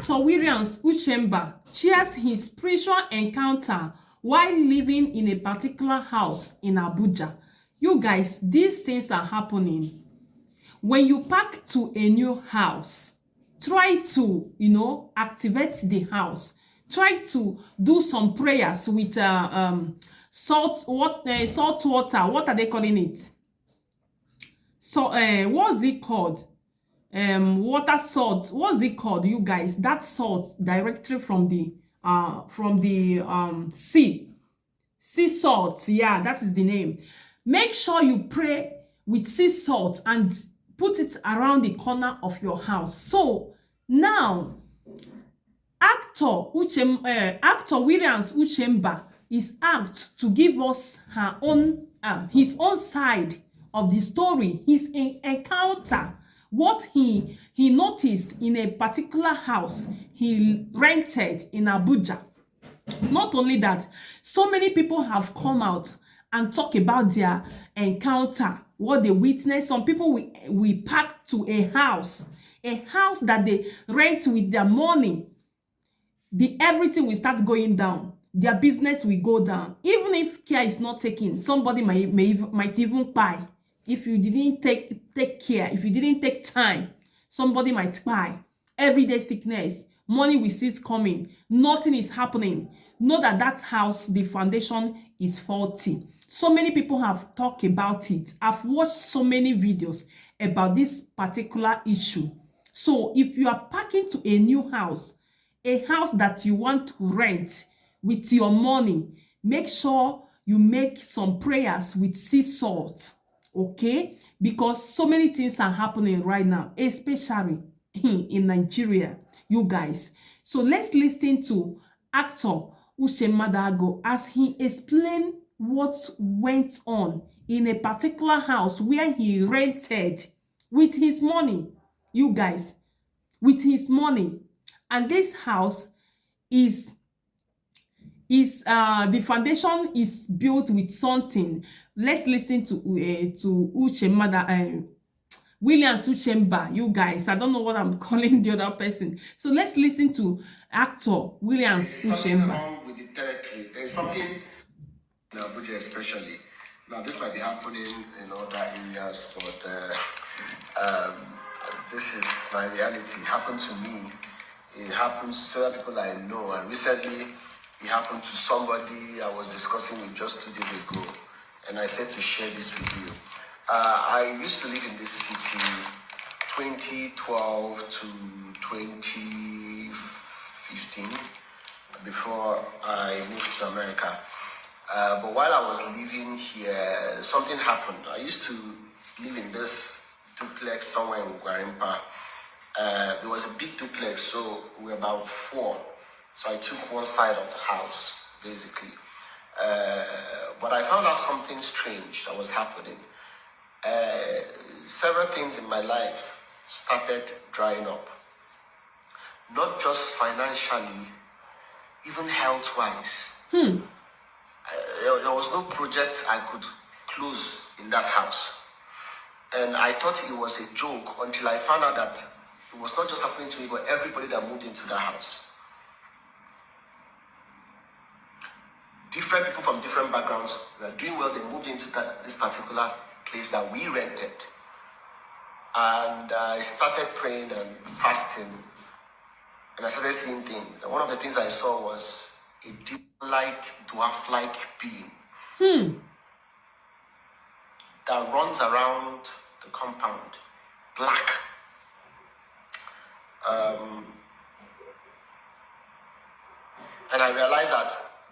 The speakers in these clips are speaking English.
Actor Williams Uchemba shares his spiritual encounter while living in a particular house in Abuja. You guys, these things are happening. When you pack to a new house, try to, activate the house. Try to do some prayers with salt water. What are they calling it? So, what's it called? Water salt. What's it called, you guys? That salt directly from the sea salt. Yeah, that is the name. Make sure you pray with sea salt and put it around the corner of your house. So now actor Williams Uchemba is asked to give us his own side of the story, his encounter, what he noticed in a particular house he rented in Abuja. Not only that, so many people have come out and talk about their encounter, what they witnessed. Some people we packed to a house that they rent with their money. Everything will start going down. Their business will go down. Even if care is not taken, somebody might even buy. If you didn't take care, if you didn't take time, somebody might buy. Everyday sickness, money will cease coming. Nothing is happening. Know that house, the foundation is faulty. So many people have talked about it. I've watched so many videos about this particular issue. So if you are packing to a new house, a house that you want to rent with your money, make sure you make some prayers with sea salt, okay? Because so many things are happening right now, especially in Nigeria, you guys. So let's listen to actor Uchemba as he explained what went on in a particular house where he rented with his money, you guys, with his money. And this house is the foundation is built with something. Let's listen to Uchemba, Williams Uchemba, you guys. I don't know what I'm calling the other person. So let's listen to actor Williams Uchemba. There's something wrong with the territory. There's something in Abuja especially. Now this might be happening in other areas, but this is my reality. It happened to me. It happens to several people I know. And recently, it happened to somebody I was discussing with just 2 days ago. And I said to share this with you. I used to live in this city 2012 to 2015 before I moved to America. But while I was living here, something happened. I used to live in this duplex somewhere in Gwarimpa. It was a big duplex, so we were about 4. So I took one side of the house, basically. But I found out something strange that was happening. Several things in my life started drying up. Not just financially, even health-wise. There was no project I could close in that house. And I thought it was a joke until I found out that it was not just happening to me, but everybody that moved into the house. Different people from different backgrounds were doing well. They moved into this particular place that we rented. And I started praying and fasting. And I started seeing things. And one of the things I saw was a deep-like, dwarf-like being that runs around the compound, black. And I realized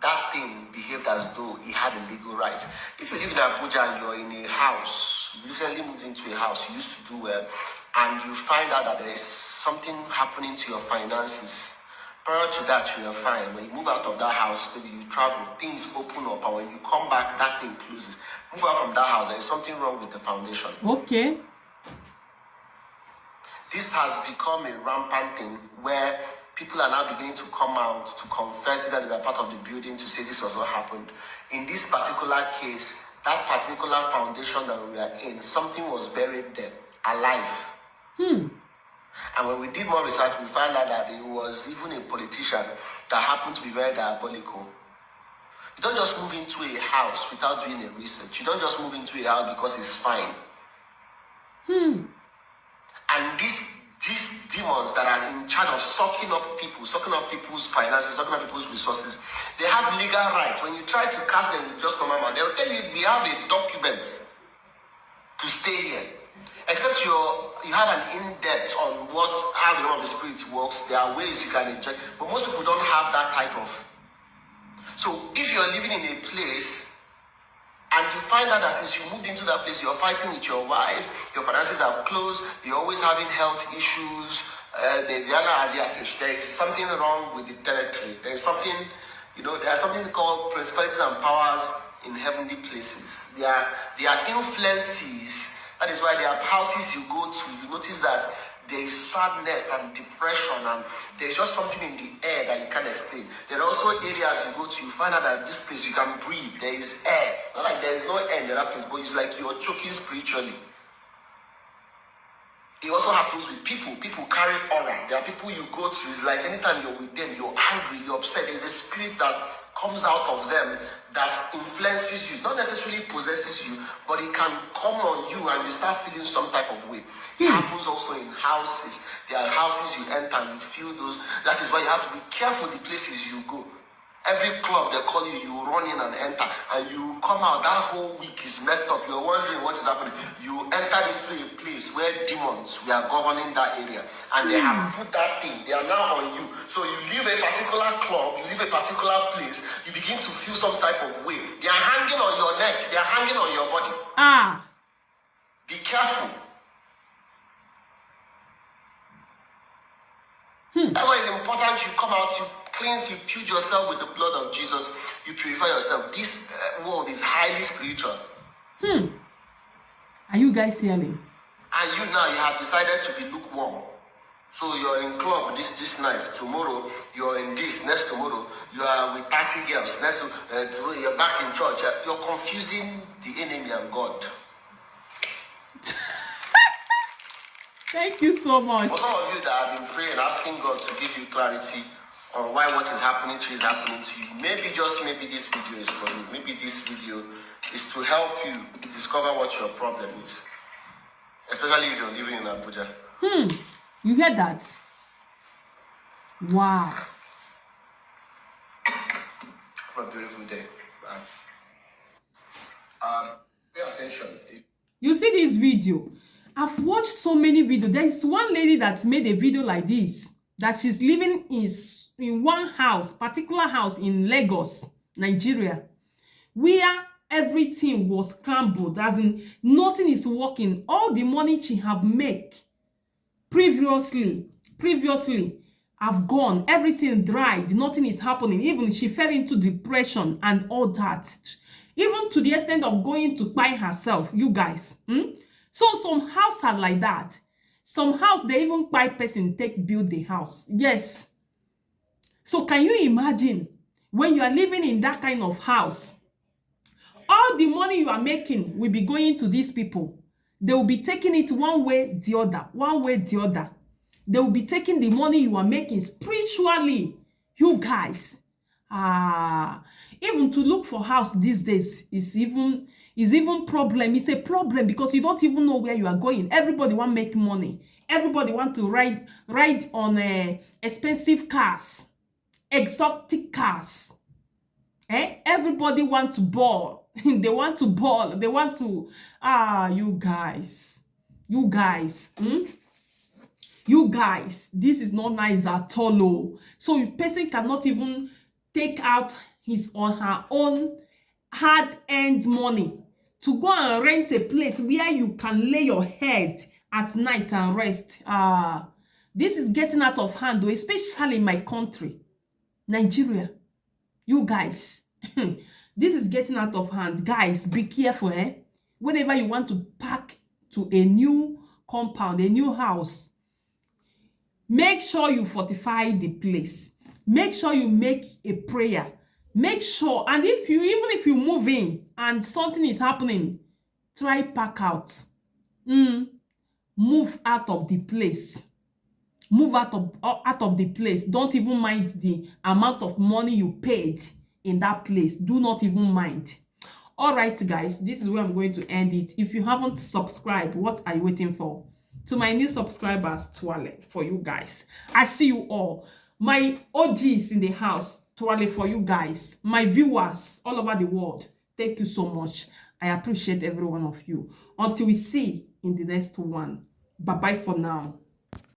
that thing behaved as though he had a legal right. If you live in Abuja and you're in a house, you recently moved into a house, you used to do well, and you find out that there is something happening to your finances. Prior to that, you're fine. When you move out of that house, maybe you travel, things open up, and when you come back, that thing closes. Move out from that house, there is something wrong with the foundation. Okay. This has become a rampant thing where people are now beginning to come out to confess that they were part of the building, to say this was what happened. In this particular case, that particular foundation that we are in, something was buried there, alive. And when we did more research, we found out that it was even a politician that happened to be very diabolical. You don't just move into a house without doing a research. You don't just move into a house because it's fine. And these demons that are in charge of sucking up people's finances, sucking up people's resources, they have legal rights. When you try to cast them with just command, they'll tell you we have a document to stay here. Except you have an in-depth on how the realm of the spirit works. There are ways you can inject, but most people don't have that type of. So if you're living in a place and you find out that since you moved into that place, you're fighting with your wife, your finances have closed, you're always having health issues, there is something wrong with the territory. There's something, there's something called principalities and powers in heavenly places. There are influences. That is why there are houses you go to, you notice that there is sadness and depression, and there's just something in the air that you can't explain. There are also areas you go to, you find out that this place you can breathe, there is air. Not like there is no air in the other place, but it's like you're choking spiritually. It also happens with people. People carry aura. There are people you go to, it's like anytime you're with them, you're angry, you're upset. There's a spirit that comes out of them that influences you, not necessarily possesses you, but it can come on you and you start feeling some type of way. It happens also in houses. There are houses you enter and you feel those. That is why you have to be careful the places you go. Every club they call you, you run in and enter, and you come out, that whole week is messed up. You're wondering what is happening. You entered into a place where demons were governing that area, and they have put that thing, they are now on you. So you leave a particular club, you leave a particular place, you begin to feel some type of way. They are hanging on your neck, they are hanging on your body. Be careful. That's why it's important you come out, you cleanse, you purge yourself with the blood of Jesus, you purify yourself. This world is highly spiritual. Are you guys hearing? And you now, you have decided to be lukewarm. So you're in club this night, tomorrow you're in this, next tomorrow you are with 30 girls, next tomorrow you're back in church. You're confusing the enemy and God. Thank you so much. For some of you that have been praying, asking God to give you clarity on why what is happening to you is happening to you, maybe this video is for you. Maybe this video is to help you discover what your problem is, especially if you're living in Abuja. You heard that? Wow. Have a beautiful day. Pay attention. You see this video? I've watched so many videos. There is one lady that's made a video like this, that she's living in one house, particular house in Lagos, Nigeria, where everything was scrambled, as in nothing is working. All the money she have made previously have gone. Everything dried. Nothing is happening. Even she fell into depression and all that. Even to the extent of going to buy herself, you guys. So some house are like that. Some house, they even buy person build the house. Yes. So can you imagine when you are living in that kind of house? All the money you are making will be going to these people. They will be taking it one way, the other. One way, the other. They will be taking the money you are making spiritually. You guys. Even to look for house these days is even problem. It's a problem because you don't even know where you are going. Everybody want to make money. Everybody want to ride on expensive cars, exotic cars. Everybody want to ball. They want to ball. They want to you guys, you guys, this is not nice at all. Oh. So a person cannot even take out his or her own hard-earned money to go and rent a place where you can lay your head at night and rest. This is getting out of hand, though, especially in my country, Nigeria. You guys, this is getting out of hand. Guys, be careful, Whenever you want to pack to a new compound, a new house, make sure you fortify the place. Make sure you make a prayer. Make sure, and even if you move in and something is happening, try pack out. Move out of the place. Move out of the place. Don't even mind the amount of money you paid in that place. Do not even mind. All right, guys, this is where I'm going to end it. If you haven't subscribed, what are you waiting for? To my new subscribers, Twale for you guys. I see you all. My OGs in the house, Twale for you guys. My viewers all over the world, thank you so much. I appreciate every one of you. Until we see in the next one. Bye-bye for now.